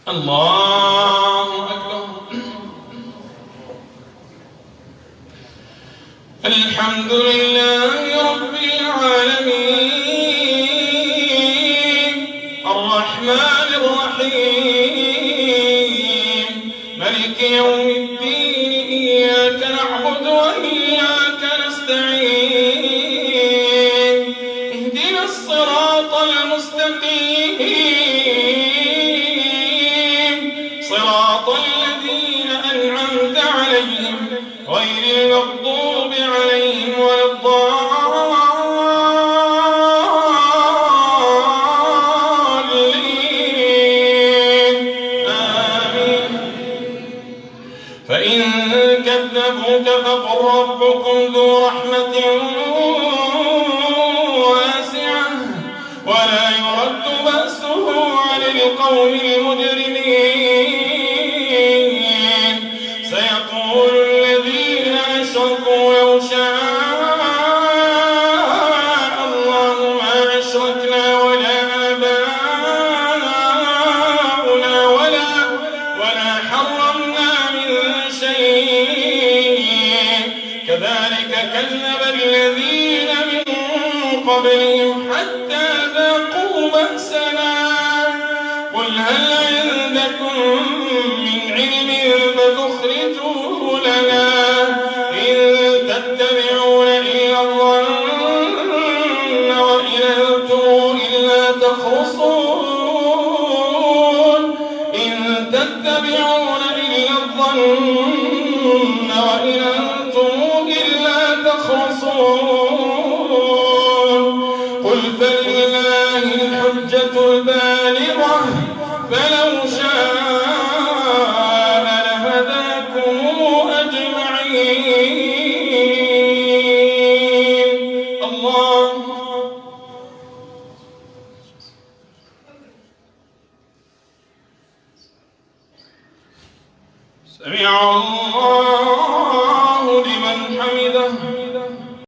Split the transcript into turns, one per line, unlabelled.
الله أكبر. الحمد لله رب العالمين الرحمن الرحيم ملك يوم الدين إياك نعبد وإياك نستعين اهدنا الصراط المستقيم صراط الذين أنعمت عليهم غير المغضوب عليهم ولا الضالين آمين. فإن كذبوك فقل ربكم ذو رحمة واسعة ولا يرد بأسه عن القوم المجرمين. سيقول الذين أشركوا لو شاء الله ما أشركنا ولا آباؤنا ولا حرمنا من شيء كذلك كذب الذين من قبلهم حتى ذاقوا بأسنا. قل هل عندكم من علم فتخرجوه لنا إن تتبعون إلا الظن وإن أنتم إلا تخرصون. إن تتبعون إلا الظن وإن أنتم إلا تخرصون. قل فلله الحجة البالغة فلو شاء لهداكم أجمعين. الله سمع الله